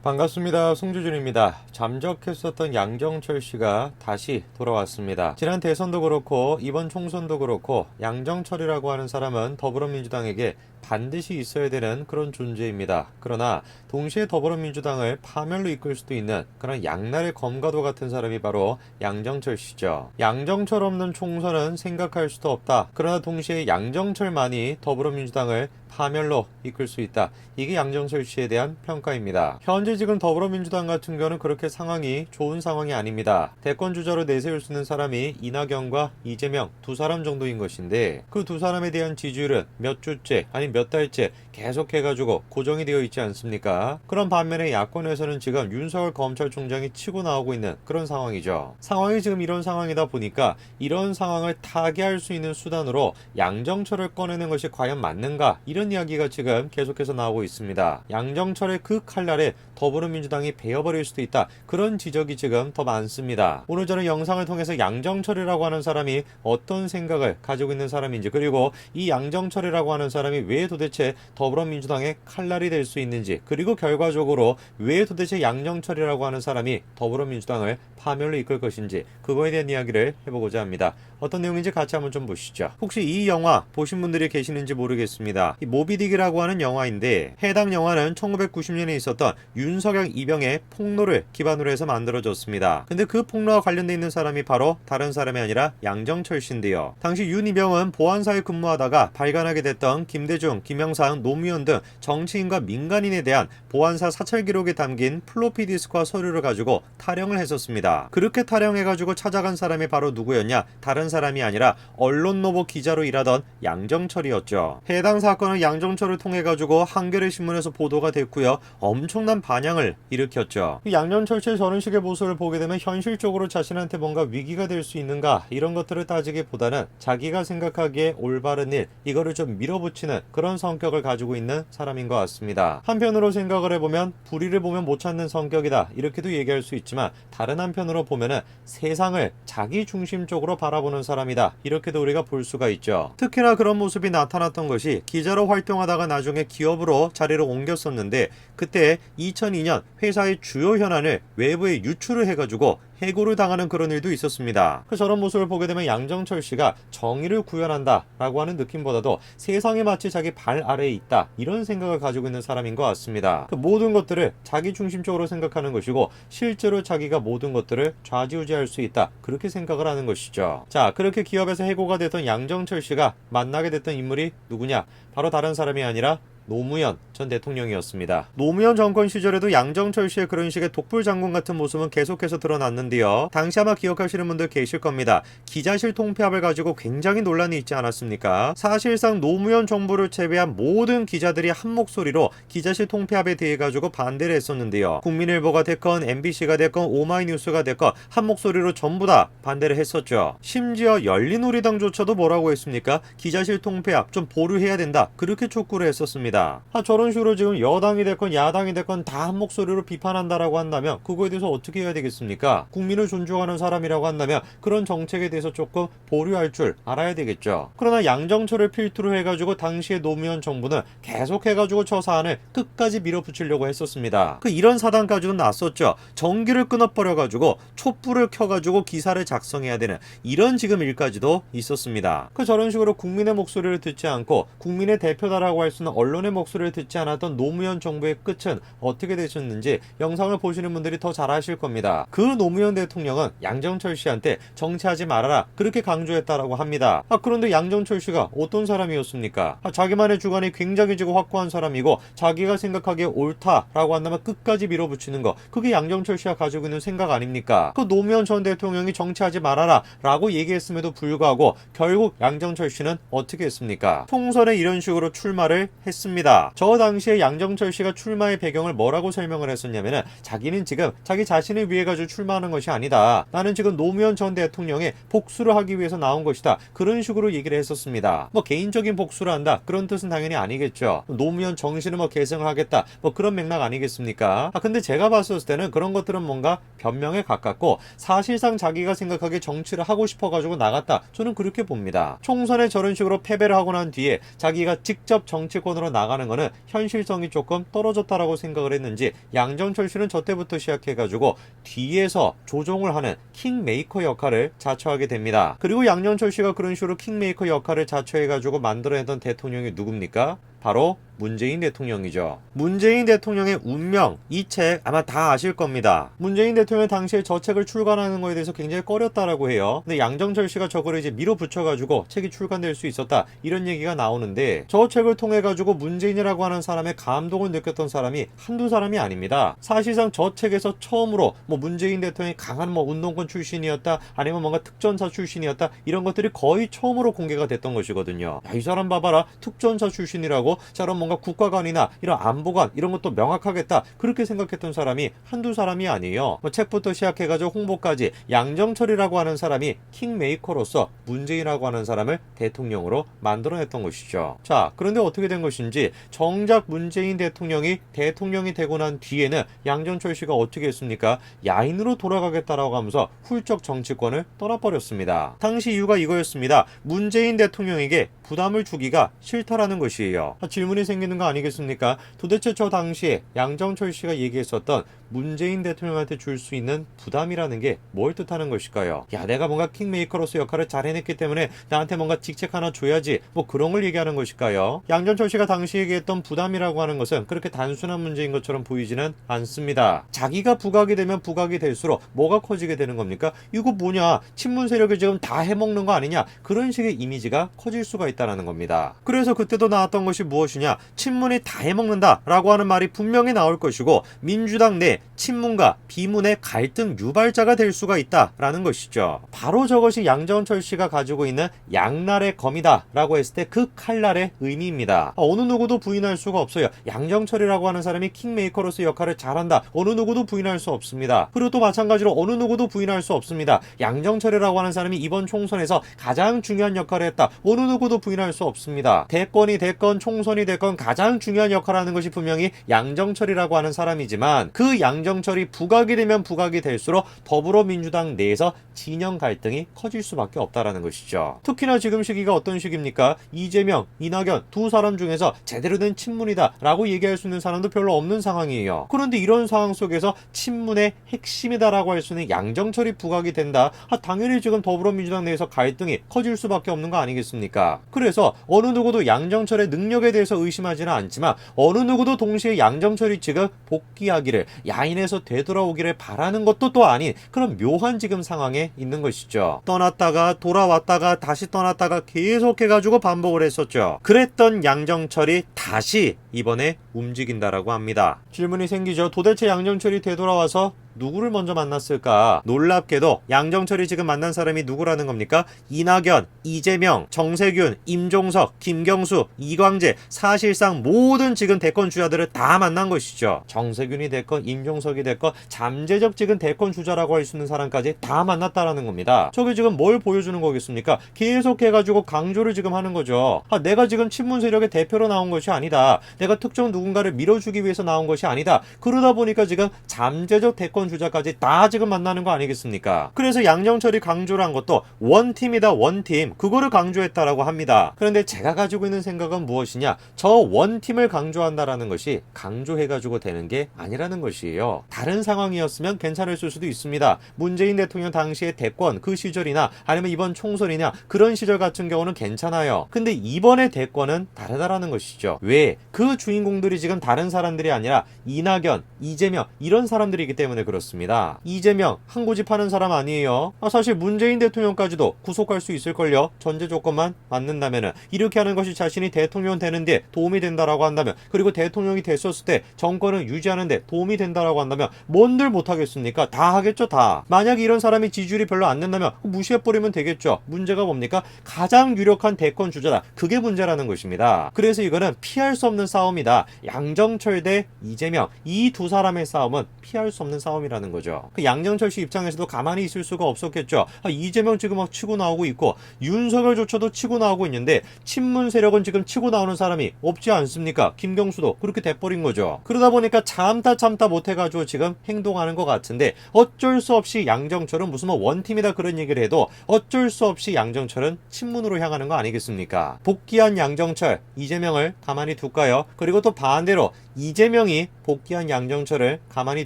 반갑습니다. 송주준입니다. 잠적했었던 양정철 씨가 다시 돌아왔습니다. 지난 대선도 그렇고 이번 총선도 그렇고 양정철이라고 하는 사람은 더불어민주당에게 반드시 있어야 되는 그런 존재입니다. 그러나 동시에 더불어민주당을 파멸로 이끌 수도 있는 그런 양날의 검과도 같은 사람이 바로 양정철 씨죠. 양정철 없는 총선은 생각할 수도 없다. 그러나 동시에 양정철만이 더불어민주당을 파멸로 이끌 수 있다. 이게 양정철 씨에 대한 평가입니다. 현재 지금 더불어민주당 같은 경우는 그렇게 상황이 좋은 상황이 아닙니다. 대권 주자로 내세울 수 있는 사람이 이낙연과 이재명 두 사람 정도인 것인데 그 두 사람에 대한 지지율은 몇 주째 아니 몇 달째 계속해가지고 고정이 되어 있지 않습니까? 그런 반면에 야권에서는 지금 윤석열 검찰총장이 치고 나오고 있는 그런 상황이죠. 상황이 지금 이런 상황이다 보니까 이런 상황을 타개할 수 있는 수단으로 양정철을 꺼내는 것이 과연 맞는가? 이런 이야기가 지금 계속해서 나오고 있습니다. 양정철의 그 칼날에 더불어민주당이 베어버릴 수도 있다. 그런 지적이 지금 더 많습니다. 오늘 저는 영상을 통해서 양정철이라고 하는 사람이 어떤 생각을 가지고 있는 사람인지, 그리고 이 양정철이라고 하는 사람이 왜 도대체 더불어민주당의 칼날이 될 수 있는지, 그리고 결과적으로 왜 도대체 양정철이라고 하는 사람이 더불어민주당을 파멸로 이끌 것인지, 그거에 대한 이야기를 해보고자 합니다. 어떤 내용인지 같이 한번 좀 보시죠. 혹시 이 영화 보신 분들이 계시는지 모르겠습니다. 이 모비딕이라고 하는 영화인데, 해당 영화는 1990년에 있었던 윤석열 이병의 폭로를 기반으로 해서 만들어졌습니다. 근데 그 폭로와 관련돼 있는 사람이 바로 다른 사람이 아니라 양정철 씨인데요. 당시 윤 이병은 보안사에 근무하다가 발간하게 됐던 김대중, 김영삼, 노무현 등 정치인과 민간인에 대한 보안사 사찰 기록이 담긴 플로피 디스크와 서류를 가지고 타령을 했었습니다. 그렇게 타령해가지고 찾아간 사람이 바로 누구였냐? 다른 사람이 아니라 언론노보 기자로 일하던 양정철이었죠. 해당 사건은 양정철을 통해 가지고 한겨레 신문에서 보도가 됐고요. 엄청난 반향을 일으켰죠. 양정철 씨의 저런 식의 모습을 보게 되면 현실적으로 자신한테 뭔가 위기가 될 수 있는가, 이런 것들을 따지기보다는 자기가 생각하기에 올바른 일, 이거를 좀 밀어붙이는 그런 성격을 가지고 있는 사람인 것 같습니다. 한편으로 생각을 해보면 불의를 보면 못 찾는 성격이다, 이렇게도 얘기할 수 있지만, 다른 한편으로 보면은 세상을 자기 중심적으로 바라보는 사람이다, 이렇게도 우리가 볼 수가 있죠. 특히나 그런 모습이 나타났던 것이 기자로 활동하다가 나중에 기업으로 자리를 옮겼었는데, 그때 2002년 회사의 주요 현안을 외부에 유출을 해가지고 해고를 당하는 그런 일도 있었습니다. 저런 모습을 보게 되면 양정철 씨가 정의를 구현한다 라고 하는 느낌보다도 세상에 마치 자기 발 아래에 있다, 이런 생각을 가지고 있는 사람인 것 같습니다. 그 모든 것들을 자기 중심적으로 생각하는 것이고, 실제로 자기가 모든 것들을 좌지우지할 수 있다, 그렇게 생각을 하는 것이죠. 자, 그렇게 기업에서 해고가 됐던 양정철 씨가 만나게 됐던 인물이 누구냐? 바로 다른 사람이 아니라 노무현 전 대통령이었습니다. 노무현 정권 시절에도 양정철 씨의 그런 식의 독불 장군 같은 모습은 계속해서 드러났는데요. 당시 아마 기억하시는 분들 계실 겁니다. 기자실 통폐합을 가지고 굉장히 논란이 있지 않았습니까? 사실상 노무현 정부를 제외한 모든 기자들이 한 목소리로 기자실 통폐합에 대해 가지고 반대를 했었는데요. 국민일보가 됐건 MBC가 됐건 오마이뉴스가 됐건 한 목소리로 전부 다 반대를 했었죠. 심지어 열린우리당조차도 뭐라고 했습니까? 기자실 통폐합 좀 보류해야 된다, 그렇게 촉구를 했었습니다. 저런 식으로 지금 여당이 됐건 야당이 됐건 다 한 목소리로 비판한다라고 한다면 그거에 대해서 어떻게 해야 되겠습니까? 국민을 존중하는 사람이라고 한다면 그런 정책에 대해서 조금 보류할 줄 알아야 되겠죠. 그러나 양정철을 필두로 해가지고 당시의 노무현 정부는 계속해가지고 저 사안을 끝까지 밀어붙이려고 했었습니다. 이런 사단까지도 났었죠. 전기를 끊어버려가지고 촛불을 켜가지고 기사를 작성해야 되는 이런 지금 일까지도 있었습니다. 저런 식으로 국민의 목소리를 듣지 않고 국민의 대표다라고 할 수 있는 언론의 목소리를 듣지 않았던 노무현 정부의 끝은 어떻게 되셨는지 영상을 보시는 분들이 더 잘 아실 겁니다. 그 노무현 대통령은 양정철 씨한테 정치하지 말아라, 그렇게 강조했다라고 합니다. 그런데 양정철 씨가 어떤 사람이었습니까? 자기만의 주관이 굉장히 지금 확고한 사람이고, 자기가 생각하기에 옳다라고 한다면 끝까지 밀어붙이는 거, 그게 양정철 씨가 가지고 있는 생각 아닙니까? 그 노무현 전 대통령이 정치하지 말아라 라고 얘기했음에도 불구하고 결국 양정철 씨는 어떻게 했습니까? 총선에 이런 식으로 출마를 했습니다. 저 당시에 양정철 씨가 출마의 배경을 뭐라고 설명을 했었냐면은, 자기는 지금 자기 자신을 위해 가지고 출마하는 것이 아니다, 나는 지금 노무현 전 대통령의 복수를 하기 위해서 나온 것이다, 그런 식으로 얘기를 했었습니다. 개인적인 복수를 한다, 그런 뜻은 당연히 아니겠죠. 노무현 정신을 계승을 하겠다, 그런 맥락 아니겠습니까? 근데 제가 봤을 때는 그런 것들은 뭔가 변명에 가깝고, 사실상 자기가 생각하기에 정치를 하고 싶어 가지고 나갔다, 저는 그렇게 봅니다. 총선에 저런 식으로 패배를 하고 난 뒤에 자기가 직접 정치권으로 나가는 거는 현 현실성이 조금 떨어졌다라고 생각을 했는지 양정철 씨는 저 때부터 시작해가지고 뒤에서 조종을 하는 킹메이커 역할을 자처하게 됩니다. 그리고 양정철 씨가 그런 식으로 킹메이커 역할을 자처해가지고 만들어내던 대통령이 누굽니까? 바로 문재인 대통령이죠. 문재인 대통령의 운명, 이 책 아마 다 아실 겁니다. 문재인 대통령 당시에 저 책을 출간하는 거에 대해서 굉장히 꺼렸다라고 해요. 근데 양정철 씨가 저거를 이제 밀어붙여가지고 책이 출간될 수 있었다, 이런 얘기가 나오는데, 저 책을 통해가지고 문재인이라고 하는 사람의 감동을 느꼈던 사람이 한두 사람이 아닙니다. 사실상 저 책에서 처음으로 문재인 대통령이 강한 운동권 출신이었다, 아니면 뭔가 특전사 출신이었다, 이런 것들이 거의 처음으로 공개가 됐던 것이거든요. 야, 이 사람 봐봐라, 특전사 출신이라고, 저런 뭔가 국가관이나 이런 안보관 이런 것도 명확하겠다, 그렇게 생각했던 사람이 한두 사람이 아니에요. 책부터 시작해가지고 홍보까지 양정철이라고 하는 사람이 킹메이커로서 문재인이라고 하는 사람을 대통령으로 만들어냈던 것이죠. 자, 그런데 어떻게 된 것인지, 정작 문재인 대통령이 되고 난 뒤에는 양정철 씨가 어떻게 했습니까? 야인으로 돌아가겠다라고 하면서 훌쩍 정치권을 떠나버렸습니다. 당시 이유가 이거였습니다. 문재인 대통령에게 부담을 주기가 싫다라는 것이에요. 질문이 생기는 거 아니겠습니까? 도대체 저 당시에 양정철 씨가 얘기했었던 문재인 대통령한테 줄 수 있는 부담이라는 게 뭘 뜻하는 것일까요? 야, 내가 뭔가 킹메이커로서 역할을 잘 해냈기 때문에 나한테 뭔가 직책 하나 줘야지, 그런 걸 얘기하는 것일까요? 양정철 씨가 당시 얘기했던 부담이라고 하는 것은 그렇게 단순한 문제인 것처럼 보이지는 않습니다. 자기가 부각이 되면 부각이 될수록 뭐가 커지게 되는 겁니까? 이거 뭐냐, 친문 세력이 지금 다 해먹는 거 아니냐, 그런 식의 이미지가 커질 수가 있다는 겁니다. 그래서 그때도 나왔던 것이 무엇이냐, 친문이 다 해먹는다 라고 하는 말이 분명히 나올 것이고, 민주당 내 친문과 비문의 갈등 유발자가 될 수가 있다라는 것이죠. 바로 저것이 양정철 씨가 가지고 있는 양날의 검이다 라고 했을 때 그 칼날의 의미입니다. 어느 누구도 부인할 수가 없어요. 양정철이라고 하는 사람이 킹메이커로서 역할을 잘한다, 어느 누구도 부인할 수 없습니다. 그리고 또 마찬가지로 어느 누구도 부인할 수 없습니다. 양정철이라고 하는 사람이 이번 총선에서 가장 중요한 역할을 했다, 어느 누구도 부인할 수 없습니다. 대권이 됐건 총선이 됐건 가장 중요한 역할을 하는 것이 분명히 양정철이라고 하는 사람이지만, 그 양정철이 부각이 되면 부각이 될수록 더불어민주당 내에서 진영 갈등이 커질 수밖에 없다라는 것이죠. 특히나 지금 시기가 어떤 시기입니까? 이재명, 이낙연 두 사람 중에서 제대로 된 친문이다 라고 얘기할 수 있는 사람도 별로 없는 상황이에요. 그런데 이런 상황 속에서 친문의 핵심이다 라고 할 수 있는 양정철이 부각이 된다, 당연히 지금 더불어민주당 내에서 갈등이 커질 수밖에 없는 거 아니겠습니까? 그래서 어느 누구도 양정철의 능력에 대해서 의심하지는 않지만, 어느 누구도 동시에 양정철이 지금 복귀하기를, 야인에서 되돌아오기를 바라는 것도 또 아닌 그런 묘한 지금 상황에 있는 것이죠. 떠났다가 돌아왔다가 다시 떠났다가 계속해가지고 반복을 했었죠. 그랬던 양정철이 다시 이번에 움직인다라고 합니다. 질문이 생기죠. 도대체 양정철이 되돌아와서 누구를 먼저 만났을까? 놀랍게도 양정철이 지금 만난 사람이 누구라는 겁니까? 이낙연, 이재명, 정세균, 임종석, 김경수, 이광재, 사실상 모든 지금 대권 주자들을 다 만난 것이죠. 정세균이 됐건 임종석이 됐건 잠재적 지금 대권 주자라고 할 수 있는 사람까지 다 만났다라는 겁니다. 저게 지금 뭘 보여주는 거겠습니까? 계속해가지고 강조를 지금 하는 거죠. 내가 지금 친문 세력의 대표로 나온 것이 아니다, 내가 특정 누군가를 밀어주기 위해서 나온 것이 아니다, 그러다 보니까 지금 잠재적 대권 주자까지 다 지금 만나는 거 아니겠습니까? 그래서 양정철이 강조를 한 것도 원팀이다, 원팀, 그거를 강조했다라고 합니다. 그런데 제가 가지고 있는 생각은 무엇이냐, 저 원팀을 강조한다라는 것이 강조해가지고 되는 게 아니라는 것이에요. 다른 상황이었으면 괜찮았을 수도 있습니다. 문재인 대통령 당시의 대권 그 시절이나 아니면 이번 총선이냐 그런 시절 같은 경우는 괜찮아요. 근데 이번의 대권은 다르다라는 것이죠. 왜? 그 주인공들이 지금 다른 사람들이 아니라 이낙연, 이재명 이런 사람들이기 때문에 그렇습니다. 이재명 한 고집 하는 사람 아니에요. 사실 문재인 대통령까지도 구속할 수 있을걸요. 전제 조건만 맞는다면은. 이렇게 하는 것이 자신이 대통령 되는데 도움이 된다라고 한다면, 그리고 대통령이 됐었을 때 정권을 유지하는데 도움이 된다라고 한다면 뭔들 못하겠습니까? 다 하겠죠, 다. 만약에 이런 사람이 지지율이 별로 안 된다면 무시해버리면 되겠죠. 문제가 뭡니까? 가장 유력한 대권 주자다, 그게 문제라는 것입니다. 그래서 이거는 피할 수 없는 싸움이다. 양정철 대 이재명, 이 두 사람의 싸움은 피할 수 없는 싸움이다 처음이라는 거죠. 그 양정철 씨 입장에서도 가만히 있을 수가 없었겠죠. 이재명 지금 막 치고 나오고 있고 윤석열조차도 치고 나오고 있는데 친문 세력은 지금 치고 나오는 사람이 없지 않습니까? 김경수도 그렇게 돼버린 거죠. 그러다 보니까 참다 못해가지고 지금 행동하는 것 같은데 어쩔 수 없이 양정철은 무슨 뭐 원팀이다 그런 얘기를 해도 어쩔 수 없이 양정철은 친문으로 향하는 거 아니겠습니까? 복귀한 양정철, 이재명을 가만히 둘까요? 그리고 또 반대로 이재명이 복귀한 양정철을 가만히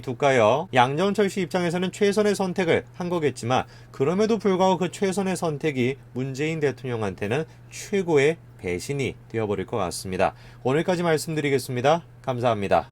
둘까요? 양정철 씨 입장에서는 최선의 선택을 한 거겠지만 그럼에도 불구하고 그 최선의 선택이 문재인 대통령한테는 최고의 배신이 되어버릴 것 같습니다. 오늘까지 말씀드리겠습니다. 감사합니다.